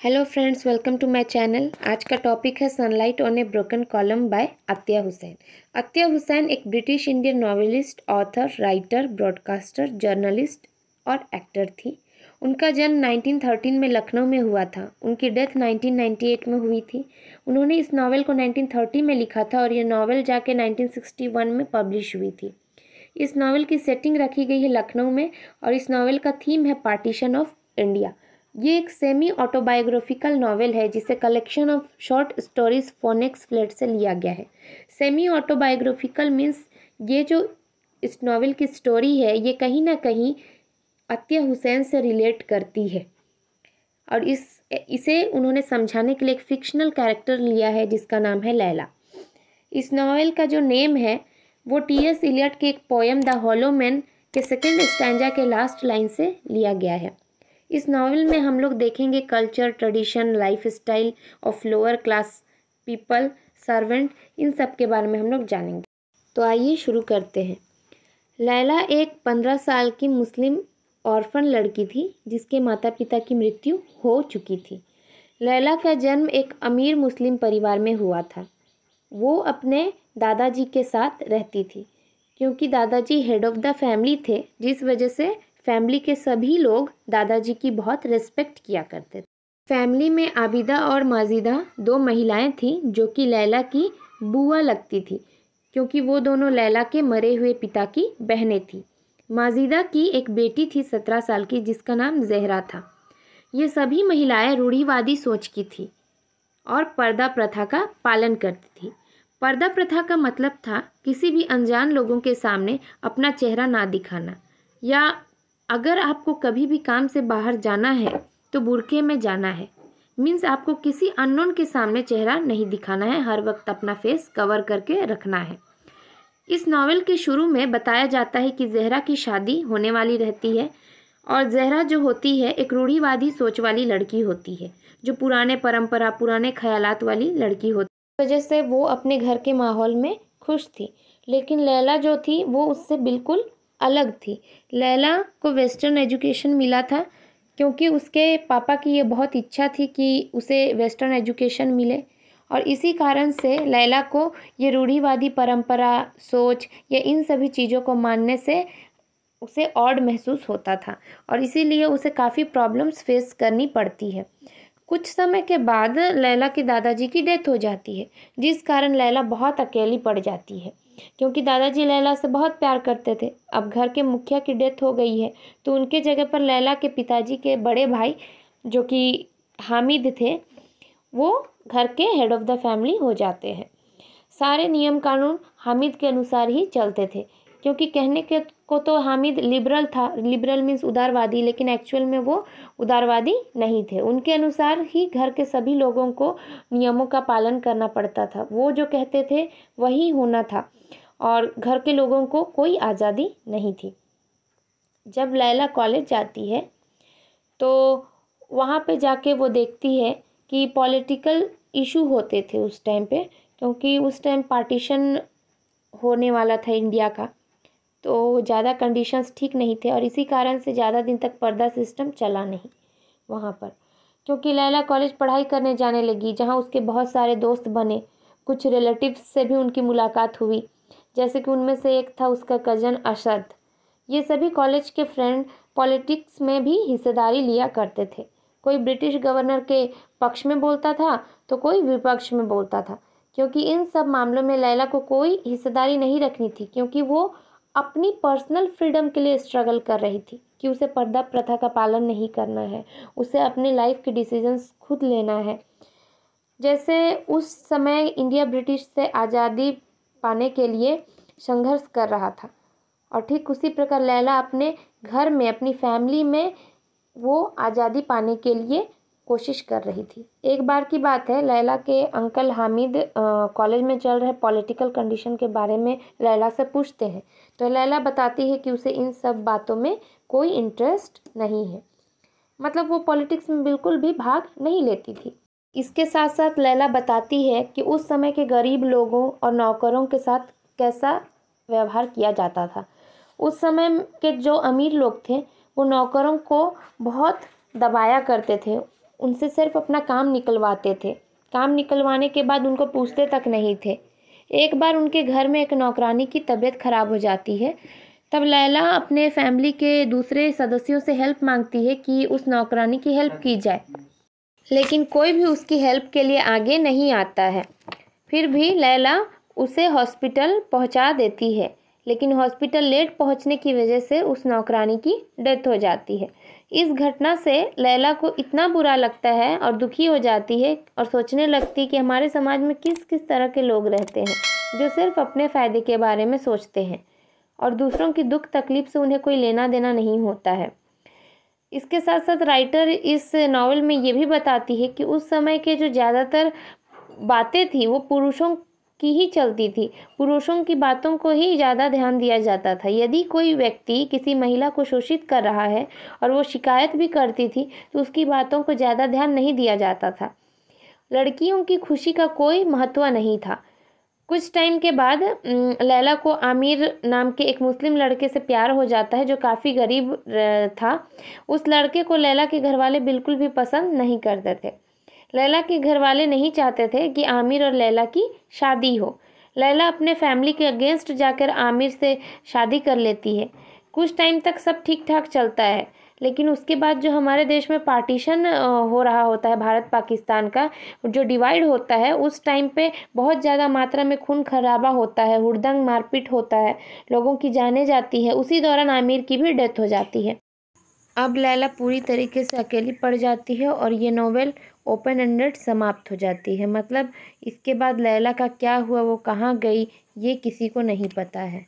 Hello friends, welcome to my channel. आज का topic है sunlight on a broken column by Attia Hosain. Attia Hosain एक British Indian novelist, author, writer, broadcaster, journalist और actor थी। उनका जन्म 1913 में लखनऊ में हुआ था। उनकी डेथ 1998 में हुई थी। उन्होंने इस नावल को 1930 में लिखा था और ये नावल जाके 1961 में पब्लिश हुई थी। इस नावल की सेटिंग रखी गई है लखनऊ में और इस नावल का थीम है पार्टीशन ऑफ इंडिया। ये एक सेमी ऑटोबायोग्राफिकल नावल है जिसे collection of short stories Phoenix flat से लिया गया है। सेमी ऑटोबायोग्राफिकल मीन्स ये जो इस नावल की स्टोरी है ये कहीं ना कहीं अतिया हुसैन से रिलेट करती है और इसे उन्होंने समझाने के लिए एक फिक्शनल कैरेक्टर लिया है जिसका नाम है लैला। इस नावल का जो नेम है वो टी.एस. इलियट के एक पोयम द हॉलो मैन के सेकेंड स्टैंजा के लास्ट लाइन से लिया गया है। इस नावल में हम लोग देखेंगे culture, tradition, life style of lower class people, servant, इन सब के बारे में हम लोग जानेंगे। तो आइए शुरू करते हैं। लैला एक 15 साल की मुस्लिम ऑर्फन लड़की थी जिसके माता पिता की मृत्यु हो चुकी थी। लैला का जन्म एक अमीर मुस्लिम परिवार में हुआ था। वो अपने दादाजी के साथ रहती थी क्योंकि दादाजी हेड ऑफ द फैमिली थे, जिस वजह से फैमिली के सभी लोग दादाजी की बहुत रिस्पेक्ट किया करते थे। फैमिली में आबिदा और माजिदा दो महिलाएं थीं जो कि लैला की बुआ लगती थी क्योंकि वो दोनों लैला के मरे हुए पिता की बहनें थीं। माजिदा की एक बेटी थी 17 साल की जिसका नाम जहरा था। ये सभी महिलाएं रूढ़िवादी सोच की थी और पर्दा प्रथा का पालन करती थी। पर्दा प्रथा का मतलब था किसी भी अनजान लोगों के सामने अपना चेहरा ना दिखाना, या अगर आपको कभी भी काम से बाहर जाना है तो बुर्के में जाना है। मीन्स आपको किसी अननोन के सामने चेहरा नहीं दिखाना है, हर वक्त अपना फेस कवर करके रखना है। इस नावल के शुरू में बताया जाता है कि जहरा की शादी होने वाली रहती है और जहरा जो होती है एक रूढ़िवादी सोच वाली लड़की होती है जो पुराने परंपरा, पुराने ख्यालात वाली लड़की होती है। वजह से वो अपने घर के माहौल में खुश थी, लेकिन लैला जो थी वो उससे बिल्कुल अलग थी। लैला को वेस्टर्न एजुकेशन मिला था क्योंकि उसके पापा की ये बहुत इच्छा थी कि उसे वेस्टर्न एजुकेशन मिले और इसी कारण से लैला को ये रूढ़िवादी परंपरा, सोच या इन सभी चीज़ों को मानने से उसे ऑड महसूस होता था और इसीलिए उसे काफ़ी प्रॉब्लम्स फेस करनी पड़ती है। कुछ समय के बाद लैला के दादाजी की डेथ हो जाती है जिस कारण लैला बहुत अकेली पड़ जाती है क्योंकि दादाजी लैला से बहुत प्यार करते थे। अब घर के मुखिया की डेथ हो गई है तो उनके जगह पर लैला के पिताजी के बड़े भाई जो कि हामिद थे वो घर के हेड ऑफ़ द फैमिली हो जाते हैं। सारे नियम कानून हामिद के अनुसार ही चलते थे क्योंकि कहने के को तो हामिद लिबरल था, लिबरल मीन्स उदारवादी, लेकिन एक्चुअल में वो उदारवादी नहीं थे। उनके अनुसार ही घर के सभी लोगों को नियमों का पालन करना पड़ता था। वो जो कहते थे वही होना था और घर के लोगों को कोई आज़ादी नहीं थी। जब लैला कॉलेज जाती है तो वहाँ पे जाके वो देखती है कि पॉलिटिकल इशू होते थे उस टाइम पे, क्योंकि उस टाइम पार्टीशन होने वाला था इंडिया का, तो ज़्यादा कंडीशंस ठीक नहीं थे और इसी कारण से ज़्यादा दिन तक पर्दा सिस्टम चला नहीं वहाँ पर। क्योंकि लैला कॉलेज पढ़ाई करने जाने लगी जहाँ उसके बहुत सारे दोस्त बने, कुछ रिलेटिव्स से भी उनकी मुलाकात हुई, जैसे कि उनमें से एक था उसका कज़न अशद। ये सभी कॉलेज के फ्रेंड पॉलिटिक्स में भी हिस्सेदारी लिया करते थे। कोई ब्रिटिश गवर्नर के पक्ष में बोलता था तो कोई विपक्ष में बोलता था, क्योंकि इन सब मामलों में लैला को कोई हिस्सेदारी नहीं रखनी थी क्योंकि वो अपनी पर्सनल फ्रीडम के लिए स्ट्रगल कर रही थी कि उसे पर्दा प्रथा का पालन नहीं करना है, उसे अपने लाइफ के डिसीजंस खुद लेना है। जैसे उस समय इंडिया ब्रिटिश से आज़ादी पाने के लिए संघर्ष कर रहा था और ठीक उसी प्रकार लैला अपने घर में, अपनी फैमिली में वो आज़ादी पाने के लिए कोशिश कर रही थी। एक बार की बात है, लैला के अंकल हामिद कॉलेज में चल रहे पॉलिटिकल कंडीशन के बारे में लैला से पूछते हैं तो लैला बताती है कि उसे इन सब बातों में कोई इंटरेस्ट नहीं है, मतलब वो पॉलिटिक्स में बिल्कुल भी भाग नहीं लेती थी। इसके साथ साथ लैला बताती है कि उस समय के गरीब लोगों और नौकरों के साथ कैसा व्यवहार किया जाता था। उस समय के जो अमीर लोग थे वो नौकरों को बहुत दबाया करते थे, उनसे सिर्फ अपना काम निकलवाते थे। काम निकलवाने के बाद उनको पूछते तक नहीं थे। एक बार उनके घर में एक नौकरानी की तबीयत खराब हो जाती है। तब लैला अपने फैमिली के दूसरे सदस्यों से हेल्प मांगती है कि उस नौकरानी की हेल्प की जाए, लेकिन कोई भी उसकी हेल्प के लिए आगे नहीं आता है। फिर भी लैला उसे हॉस्पिटल पहुंचा देती है, लेकिन हॉस्पिटल लेट पहुंचने की वजह से उस नौकरानी की डेथ हो जाती है। इस घटना से लैला को इतना बुरा लगता है और दुखी हो जाती है और सोचने लगती है कि हमारे समाज में किस किस तरह के लोग रहते हैं जो सिर्फ अपने फ़ायदे के बारे में सोचते हैं और दूसरों की दुख तकलीफ से उन्हें कोई लेना देना नहीं होता है। इसके साथ साथ राइटर इस नॉवल में ये भी बताती है कि उस समय के जो ज़्यादातर बातें थी वो पुरुषों की ही चलती थी। पुरुषों की बातों को ही ज़्यादा ध्यान दिया जाता था। यदि कोई व्यक्ति किसी महिला को शोषित कर रहा है और वो शिकायत भी करती थी तो उसकी बातों को ज़्यादा ध्यान नहीं दिया जाता था। लड़कियों की खुशी का कोई महत्व नहीं था। कुछ टाइम के बाद लैला को आमिर नाम के एक मुस्लिम लड़के से प्यार हो जाता है जो काफ़ी गरीब था। उस लड़के को लैला के घरवाले बिल्कुल भी पसंद नहीं करते थे। लैला के घरवाले नहीं चाहते थे कि आमिर और लैला की शादी हो। लैला अपने फैमिली के अगेंस्ट जाकर आमिर से शादी कर लेती है। कुछ टाइम तक सब ठीक ठाक चलता है, लेकिन उसके बाद जो हमारे देश में पार्टीशन हो रहा होता है, भारत पाकिस्तान का जो डिवाइड होता है, उस टाइम पे बहुत ज़्यादा मात्रा में खून खराबा होता है, हुड़दंग मारपीट होता है, लोगों की जानें जाती है। उसी दौरान आमिर की भी डेथ हो जाती है। अब लैला पूरी तरीके से अकेली पड़ जाती है और ये नॉवेल ओपन एंडेड समाप्त हो जाती है। मतलब इसके बाद लैला का क्या हुआ, वो कहाँ गई, ये किसी को नहीं पता है।